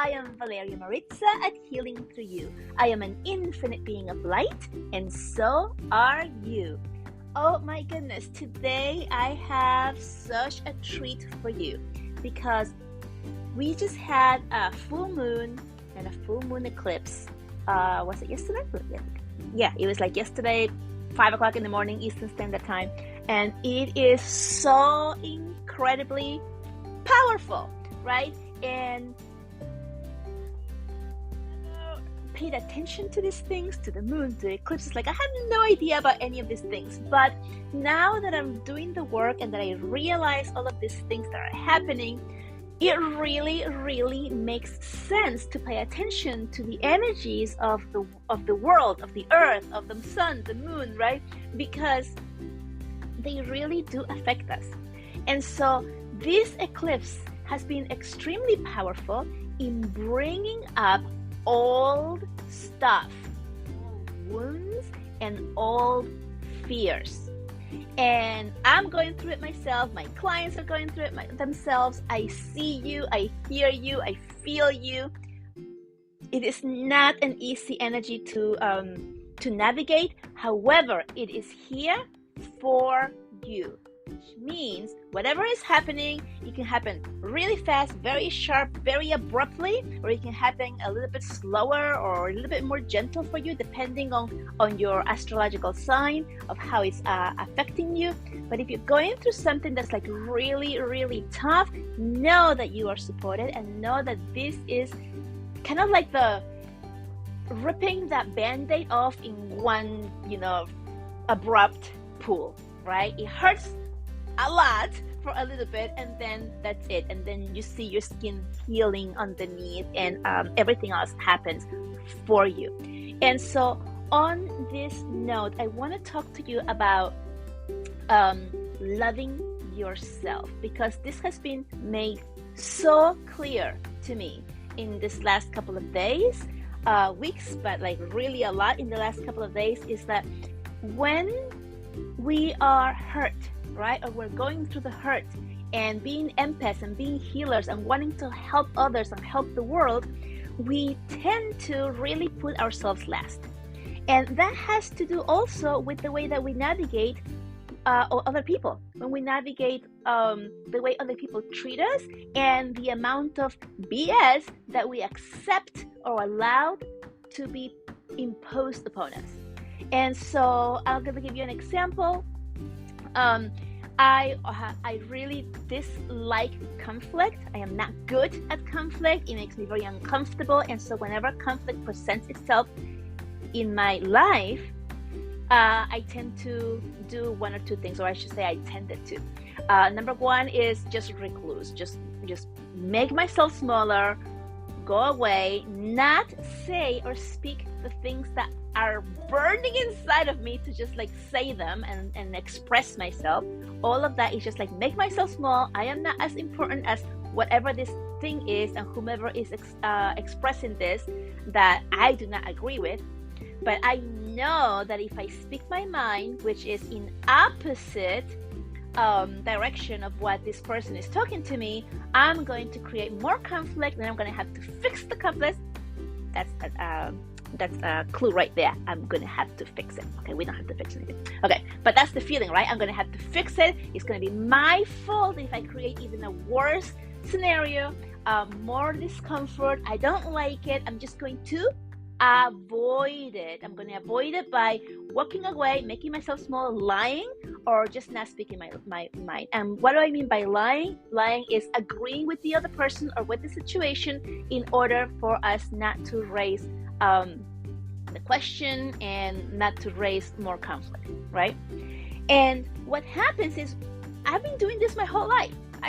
I am Valeria Maritza at Healing Through You. I am an infinite being of light, and so are you. Oh my goodness, today I have such a treat for you because we just had a full moon and a full moon eclipse. Was it yesterday? Yeah, it was like yesterday, 5 o'clock in the morning, Eastern Standard Time. And it is so incredibly powerful, right? And paid attention to these things, to the moon, to the eclipses. Like I had no idea about any of these things, but now that I'm doing the work and that I realize all of these things that are happening, it really makes sense to pay attention to the energies of the world, of the earth, of the sun, the moon, right? Because they really do affect us. And so this eclipse has been extremely powerful in bringing up old stuff, old wounds, and old fears. And I'm going through it myself. My clients are going through it themselves. I see you, I hear you, I feel you. It is not an easy energy to navigate. However, it is here for you. Which means whatever is happening, it can happen really fast, very sharp, very abruptly, or it can happen a little bit slower or a little bit more gentle for you, depending on your astrological sign of how it's affecting you. But if you're going through something that's like really tough, know that you are supported and know that this is kind of like the ripping that band-aid off in one, abrupt pull, right? It hurts a lot for a little bit, and then that's it, and then you see your skin healing underneath, and everything else happens for you. And so on this note, I want to talk to you about loving yourself, because this has been made so clear to me in this last couple of days, weeks, but like really a lot in the last couple of days, is that when we are hurt, right? Or we're going through the hurt and being empaths and being healers and wanting to help others and help the world, we tend to really put ourselves last. And that has to do also with the way that we navigate other people. When we navigate the way other people treat us and the amount of BS that we accept or allowed to be imposed upon us. And so I'm going to give you an example. I really dislike conflict. I am not good at conflict. It makes me very uncomfortable. And so whenever conflict presents itself in my life, I tend to do one or two things, or I should say I tended to. Number one is just recluse, just make myself smaller, go away, not say or speak the things that are burning inside of me, to just like say them and express myself. All of that is just like make myself small. I am not as important as whatever this thing is and whomever is expressing this that I do not agree with. But I know that if I speak my mind, which is in opposite direction of what this person is talking to me, I'm going to create more conflict, and I'm going to have to fix the conflict. That's a clue right there. I'm going to have to fix it. Okay, we don't have to fix anything. Okay, but that's the feeling, right? I'm going to have to fix it. It's going to be my fault if I create even a worse scenario, more discomfort. I don't like it. I'm just going to avoid it. I'm going to avoid it by walking away, making myself small, lying, or just not speaking my mind. And what do I mean by lying? Lying is agreeing with the other person or with the situation in order for us not to raise the question and not to raise more conflict, right? And what happens is I've been doing this my whole life. I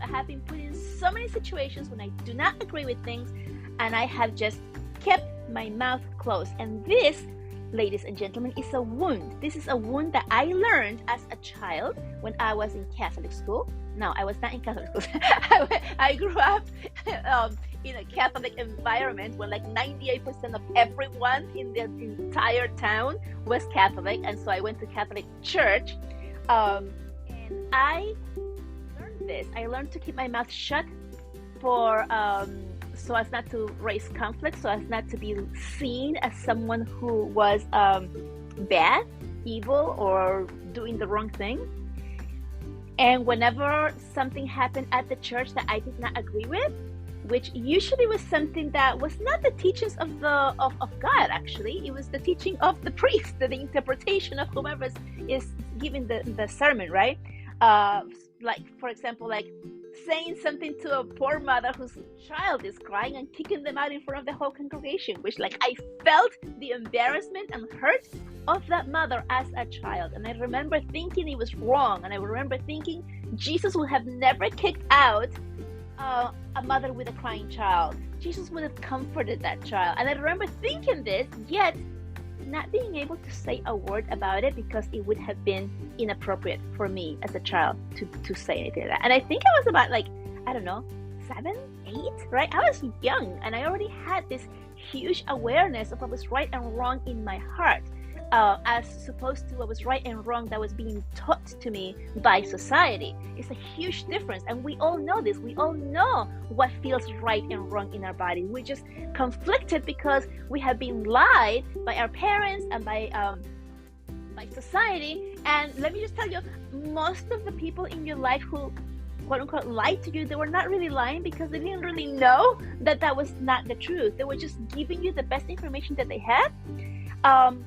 have been put in so many situations when I do not agree with things, and I have just kept my mouth closed. And this, ladies and gentlemen, is a wound. This is a wound that I learned as a child when I was in Catholic school. No, I was not in Catholic school. I grew up in a Catholic environment where like 98% of everyone in the entire town was Catholic. And so I went to Catholic church. And I learned this. I learned to keep my mouth shut for so as not to raise conflict, so as not to be seen as someone who was bad, evil, or doing the wrong thing. And whenever something happened at the church that I did not agree with, which usually was something that was not the teachings of God, actually, it was the teaching of the priest, the interpretation of whoever is giving the sermon, right? Like, for example, like saying something to a poor mother whose child is crying and kicking them out in front of the whole congregation, which, like, I felt the embarrassment and hurt of that mother as a child. And I remember thinking it was wrong, and I remember thinking Jesus would have never kicked out a mother with a crying child. Jesus would have comforted that child. And I remember thinking this, yet not being able to say a word about it because it would have been inappropriate for me as a child to say anything like that. And I think I was about, like, I don't know, 7, 8, right? I was young, and I already had this huge awareness of what was right and wrong in my heart, as opposed to what was right and wrong that was being taught to me by society. It's a huge difference, and we all know this. We all know what feels right and wrong in our body. We're just conflicted because we have been lied by our parents and by society. And let me just tell you, most of the people in your life who quote unquote lied to you, they were not really lying because they didn't really know that that was not the truth. They were just giving you the best information that they had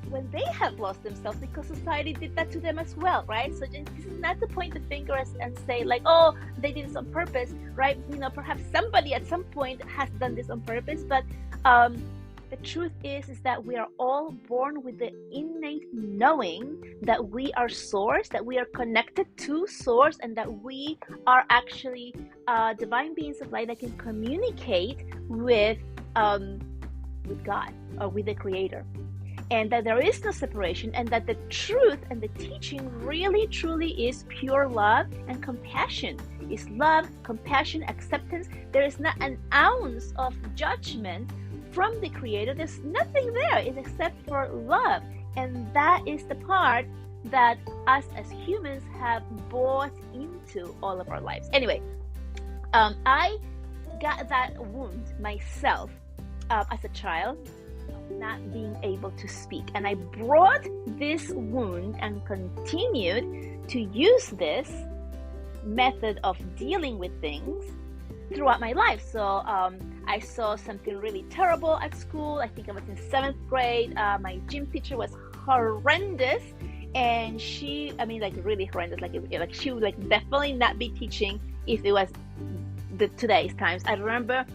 when they have lost themselves, because society did that to them as well, right? So this is not to point the finger and say, like, oh, they did this on purpose, right? You know, perhaps somebody at some point has done this on purpose, but the truth is that we are all born with the innate knowing that we are source, that we are connected to source, and that we are actually divine beings of light that can communicate with God or with the Creator. And that there is no separation, and that the truth and the teaching really truly is pure love and compassion. It's love, compassion, acceptance. There is not an ounce of judgment from the Creator. There's nothing there except for love. And that is the part that us as humans have bought into all of our lives. Anyway, I got that wound myself as a child, not being able to speak, and I brought this wound and continued to use this method of dealing with things throughout my life. So I saw something really terrible at school. I think I was in 7th grade. My gym teacher was horrendous, and she, I mean, like, really horrendous. Like she would, like, definitely not be teaching if it was today's times. I remember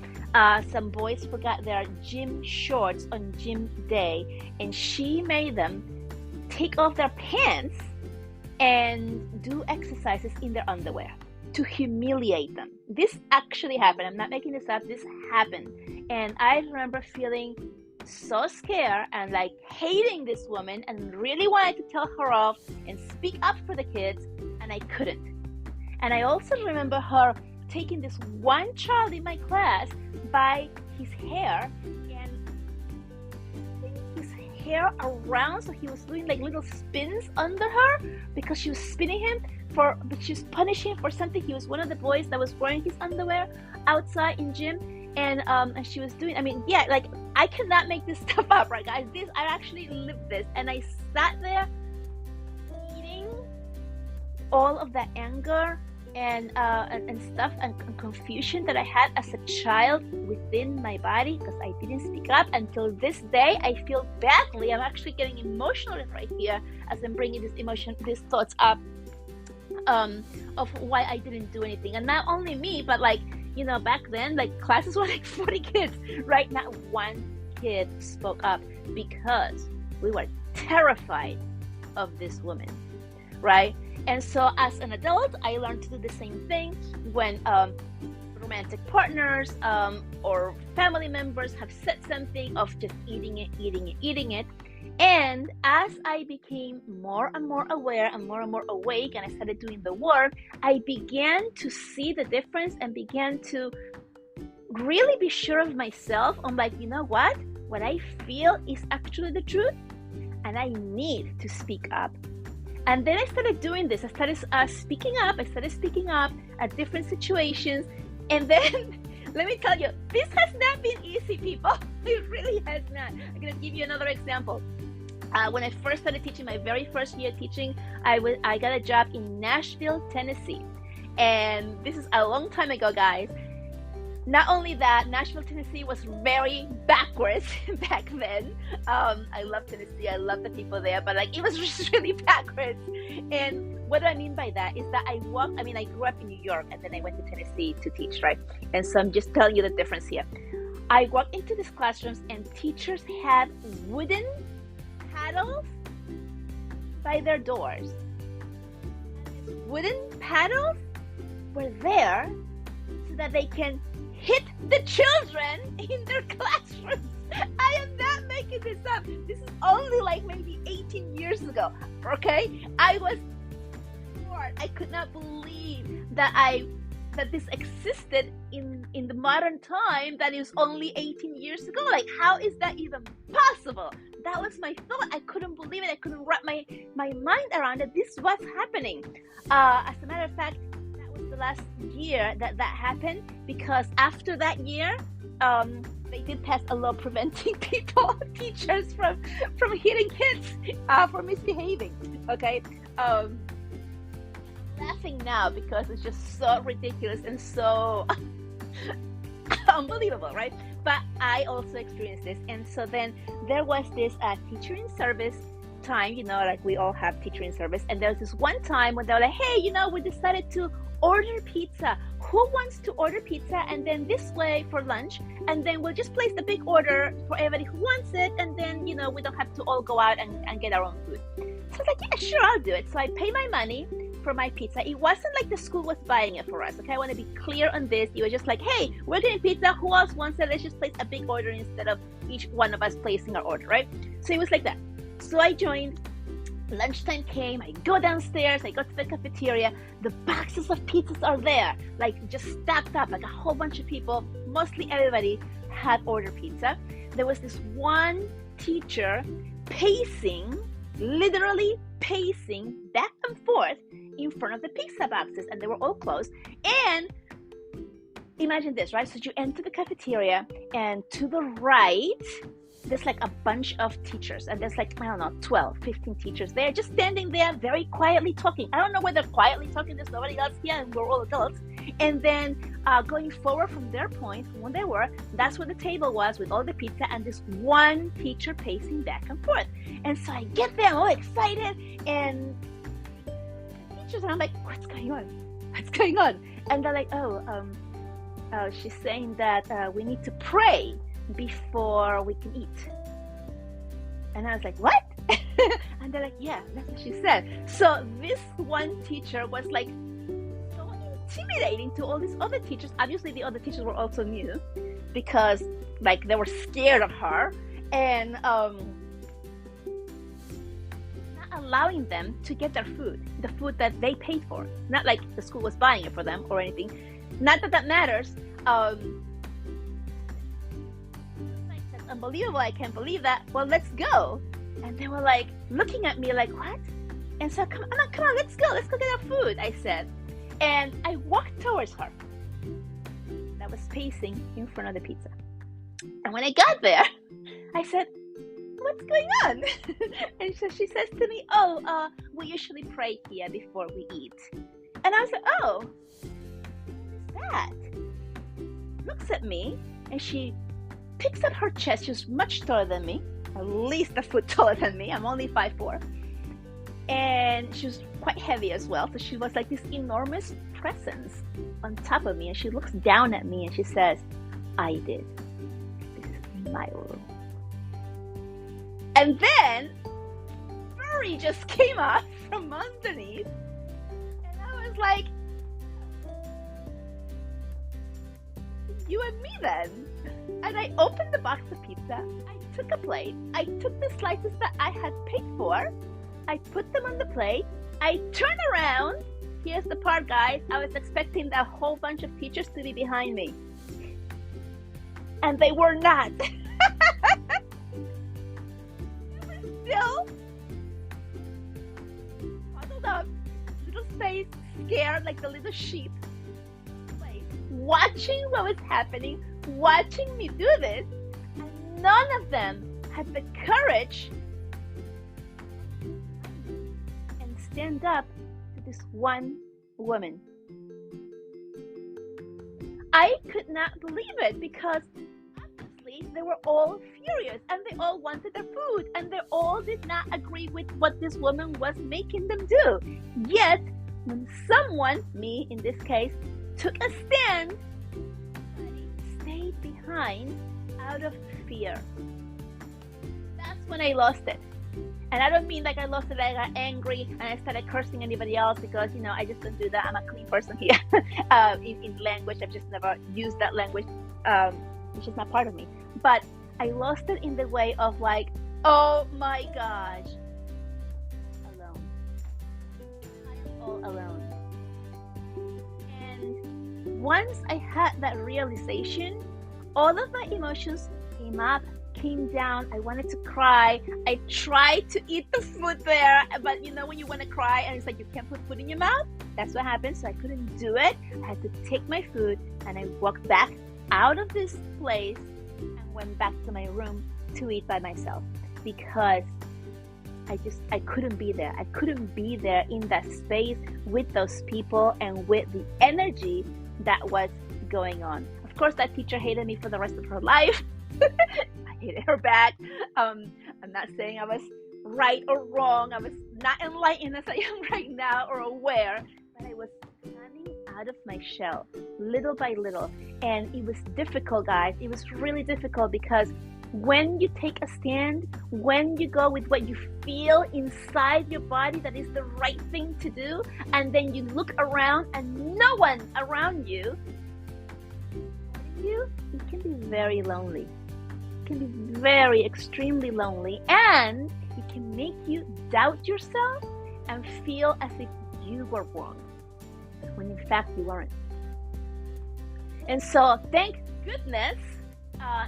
some boys forgot their gym shorts on gym day, and she made them take off their pants and do exercises in their underwear to humiliate them. This actually happened. I'm not making this up. This happened. And I remember feeling so scared and, like, hating this woman and really wanted to tell her off and speak up for the kids, and I couldn't. And I also remember her taking this one child in my class by his hair and his hair around, so he was doing, like, little spins under her because she was spinning him but she was punishing for something. He was one of the boys that was wearing his underwear outside in gym, and she was doing, I mean, yeah, like, I cannot make this stuff up, right, guys? I actually lived this, and I sat there eating all of that anger and stuff and confusion that I had as a child within my body because I didn't speak up. Until this day, I feel badly. I'm actually getting emotional right here as I'm bringing these thoughts up of why I didn't do anything. And not only me, but, like, you know, back then, like, classes were like 40 kids, right? Not one kid spoke up because we were terrified of this woman, right? And so as an adult, I learned to do the same thing when romantic partners or family members have said something, of just eating it. And as I became more and more aware and more awake, and I started doing the work, I began to see the difference and began to really be sure of myself. I'm like, you know what I feel is actually the truth, and I need to speak up. And then I started doing this. I started speaking up. I started speaking up at different situations. And then let me tell you, this has not been easy, people. It really has not. I'm going to give you another example. When I first started teaching, my very first year teaching, I got a job in Nashville, Tennessee. And this is a long time ago, guys. Not only that, Nashville, Tennessee was very backwards back then. I love Tennessee. I love the people there, but like it was just really backwards. And what do I mean by that is that I grew up in New York and then I went to Tennessee to teach, right? And so I'm just telling you the difference here. I walked into these classrooms and teachers had wooden paddles by their doors. And these wooden paddles were there so that they can hit the children in their classrooms. I am not making this up. This is only like maybe 18 years ago, okay? I was bored. I could not believe that this existed in the modern time that is only 18 years ago. Like, how is that even possible? That was my thought. I couldn't believe it. I couldn't wrap my mind around it. This was happening. As a matter of fact, the last year that happened, because after that year they did pass a law preventing teachers from hitting kids for misbehaving. Okay, laughing now because it's just so ridiculous and so unbelievable, right? But I also experienced this. And so then there was this teacher in service time, like we all have teacher in service, and there was this one time when they were like, hey, we decided to order pizza. Who wants to order pizza? And then this way for lunch, and then we'll just place the big order for everybody who wants it, and then we don't have to all go out and get our own food. So I was like, yeah, sure, I'll do it. So I pay my money for my pizza. It wasn't like the school was buying it for us, okay? I want to be clear on this. It was just like, hey, we're getting pizza, who else wants it? Let's just place a big order instead of each one of us placing our order, right? So it was like that. So I joined. Lunchtime came, I go downstairs, I go to the cafeteria, the boxes of pizzas are there, like just stacked up, like a whole bunch of people, mostly everybody had ordered pizza. There was this one teacher literally pacing back and forth in front of the pizza boxes, and they were all closed. And imagine this, right? So you enter the cafeteria, and to the right, there's like a bunch of teachers, and there's like, I don't know, 12, 15 teachers there, just standing there very quietly talking. I don't know whether quietly talking, there's nobody else here, and we're all adults. And then going forward from their point, from where they were, that's where the table was with all the pizza and this one teacher pacing back and forth. And so I get there, I'm all excited, and the teachers, and I'm like, what's going on? What's going on? And they're like, she's saying that we need to pray before we can eat. And I was like, what? And they're like, yeah, that's what she said. So this one teacher was like so intimidating to all these other teachers. Obviously the other teachers were also new because like they were scared of her, and not allowing them to get their food, the food that they paid for. Not like the school was buying it for them or anything. Not that that matters. Unbelievable, I can't believe that. Well, let's go. And they were like looking at me like, what? And so come on, let's go get our food, I said. And I walked towards her. That was pacing in front of the pizza. And when I got there, I said, what's going on? And so she says to me, we usually pray here before we eat. And I was like, oh, what is that? Looks at me, and she picks up her chest. She's much taller than me, at least a foot taller than me. I'm only 5'4", and she was quite heavy as well. So she was like this enormous presence on top of me, and she looks down at me and she says, I did. This is my room. And then furry just came up from underneath, and I was like, you and me then. And I opened the box of pizza, I took a plate, I took the slices that I had paid for, I put them on the plate, I turned around. Here's the part, guys. I was expecting a whole bunch of teachers to be behind me, and they were not. They were still huddled up, little face, scared like the little sheep, watching what was happening, watching me do this, and none of them had the courage and stand up to this one woman. I could not believe it because obviously they were all furious and they all wanted their food and they all did not agree with what this woman was making them do. Yet, when someone, me in this case, took a stand, everybody stayed behind out of fear. That's when I lost it. And I don't mean like I lost it, I got angry and I started cursing anybody else because, I just don't do that. I'm a clean person here. in language, I've just never used that language. It's just not part of me. But I lost it in the way of like, oh my gosh, alone. I am all alone. And once I had that realization, all of my emotions came down. I wanted to cry. I tried to eat the food there, but when you want to cry and it's like you can't put food in your mouth, that's what happened. So I couldn't do it. I had to take my food and I walked back out of this place and went back to my room to eat by myself because I couldn't be there. I couldn't be there in that space with those people and with the energy that was going on. Of course, that teacher hated me for the rest of her life. I hated her back. I'm not saying I was right or wrong. I was not enlightened as I am right now or aware, but I was coming out of my shell little by little. And it was difficult, guys. It was really difficult because when you take a stand, when you go with what you feel inside your body that is the right thing to do, and then you look around and no one around you, it can be very lonely. It can be very extremely lonely, and it can make you doubt yourself and feel as if you were wrong when in fact you weren't. And so thank goodness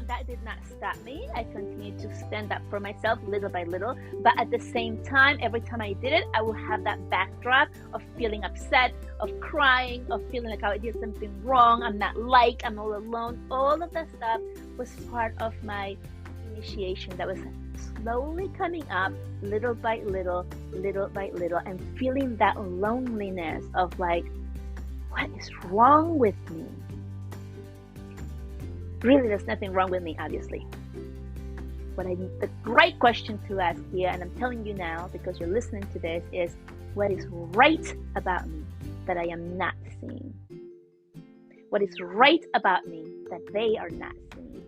that did not stop me. I continued to stand up for myself little by little, but at the same time, every time I did it, I would have that backdrop of feeling upset, of crying, of feeling like I did something wrong, I'm not liked, I'm all alone. All of that stuff was part of my initiation that was slowly coming up little by little, and feeling that loneliness of like, what is wrong with me? Really, there's nothing wrong with me, obviously. The right question to ask here, and I'm telling you now because you're listening to this, is what is right about me that I am not seeing? What is right about me that they are not seeing?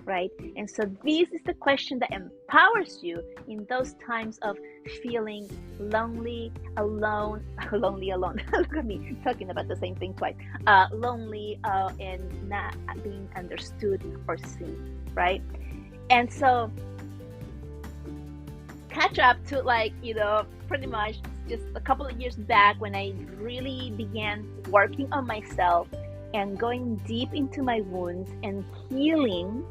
Right? And so this is the question that empowers you in those times of feeling lonely, alone. Look at me talking about the same thing twice. Lonely and not being understood or seen, right? And so catch up to pretty much just a couple of years back when I really began working on myself and going deep into my wounds and healing,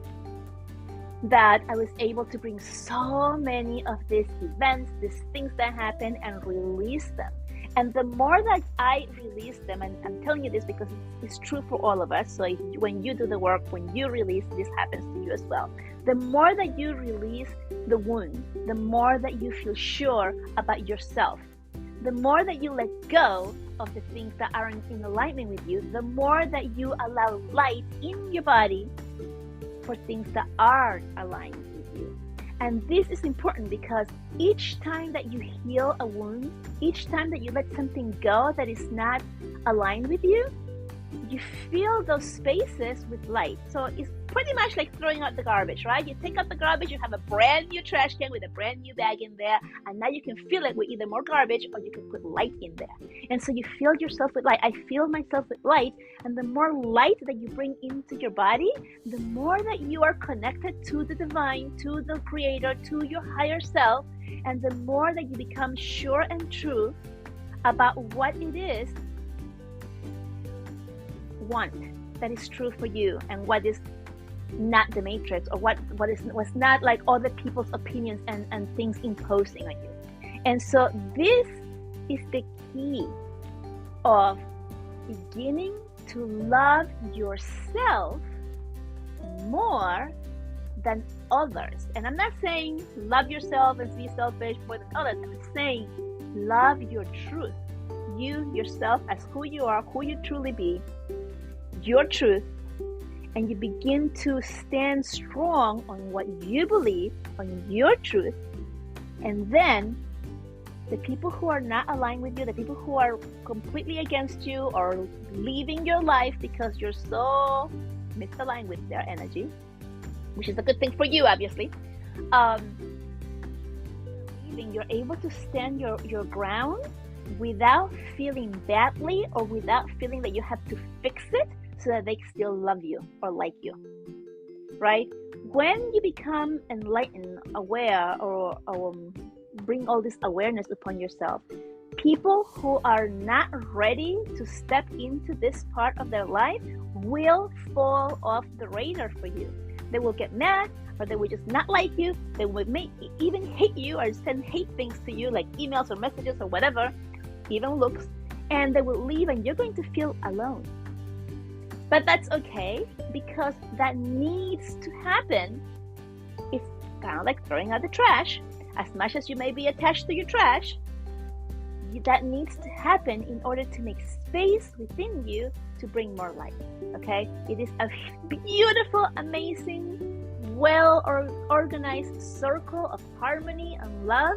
that I was able to bring so many of these events, these things that happen, and release them. And the more that I release them, and I'm telling you this because it's true for all of us, so when you do the work, when you release, this happens to you as well. The more that you release the wound, the more that you feel sure about yourself, the more that you let go of the things that aren't in alignment with you, the more that you allow light in your body for things that are aligned with you. And this is important because each time that you heal a wound, each time that you let something go that is not aligned with you, you fill those spaces with light. So it's pretty much like throwing out the garbage, right? You take out the garbage, you have a brand new trash can with a brand new bag in there, and now you can fill it with either more garbage or you can put light in there. And so you fill yourself with light. I fill myself with light, and the more light that you bring into your body, the more that you are connected to the divine, to the creator, to your higher self, and the more that you become sure and true about what it is want that is true for you, and what is not the matrix, or what was not like other people's opinions and things imposing on you. And so this is the key of beginning to love yourself more than others. And I'm not saying love yourself and be selfish more than others. I'm saying love your truth. You, yourself, as who you are, who you truly be, your truth, and you begin to stand strong on what you believe, on your truth, and then the people who are not aligned with you, the people who are completely against you or leaving your life because you're so misaligned with their energy, which is a good thing for you, obviously, you're able to stand your ground without feeling badly or without feeling that you have to fix it so that they still love you or like you, right? When you become enlightened, aware, or bring all this awareness upon yourself, people who are not ready to step into this part of their life will fall off the radar for you. They will get mad, or they will just not like you. They will even hate you or send hate things to you, like emails or messages or whatever, even looks, and they will leave, and you're going to feel alone. But that's okay, because that needs to happen. It's kind of like throwing out the trash. As much as you may be attached to your trash, that needs to happen in order to make space within you to bring more light. Okay? It is a beautiful, amazing, well-organized circle of harmony and love,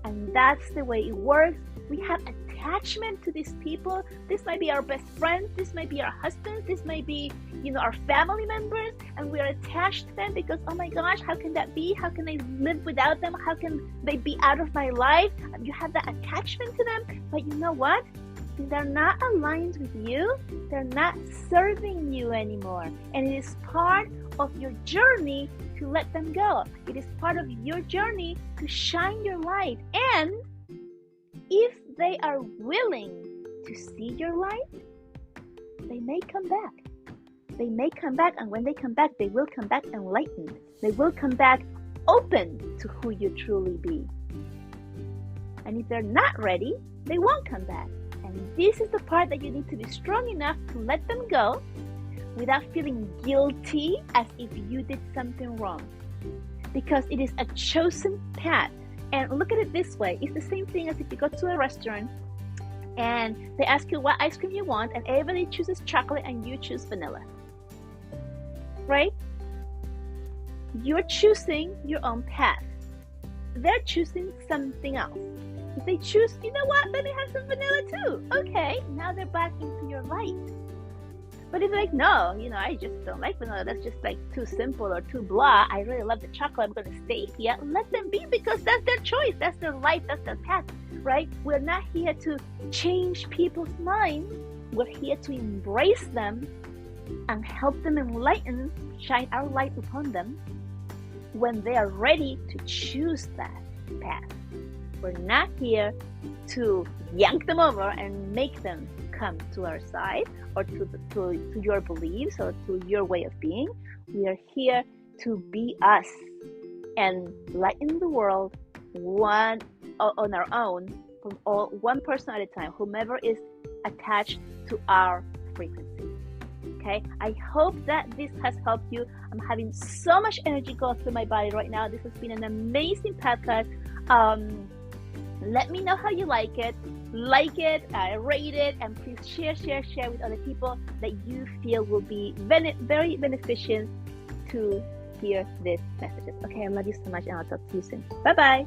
and that's the way it works. We have attachment to these people. This might be our best friends, this might be our husbands, this might be, our family members, and we are attached to them because, oh my gosh, how can that be? How can I live without them? How can they be out of my life? And you have that attachment to them, but you know what? They're not aligned with you. They're not serving you anymore. And it is part of your journey to let them go. It is part of your journey to shine your light. And if they are willing to see your light, they may come back. They may come back, and when they come back, they will come back enlightened. They will come back open to who you truly be. And if they're not ready, they won't come back. And this is the part that you need to be strong enough to let them go without feeling guilty as if you did something wrong. Because it is a chosen path. And look at it this way. It's the same thing as if you go to a restaurant and they ask you what ice cream you want, and everybody chooses chocolate and you choose vanilla. Right? You're choosing your own path. They're choosing something else. If they choose, you know what, let me have some vanilla too. Okay, now they're back into your light. But if they're like, no, I just don't like vanilla. That's just like too simple or too blah. I really love the chocolate. I'm going to stay here. Let them be, because that's their choice. That's their life. That's their path, right? We're not here to change people's minds. We're here to embrace them and help them enlighten, shine our light upon them when they are ready to choose that path. We're not here to yank them over and make them come to our side or to your beliefs or to your way of being. We are here to be us and lighten the world one on our own, from one person at a time, whomever is attached to our frequency. Okay, I hope that this has helped you. I'm having so much energy go through my body right now. This has been an amazing podcast. Let me know how you like it, rate it, and please share with other people that you feel will be very beneficial to hear these messages. Okay, I love you so much, and I'll talk to you soon. Bye-bye.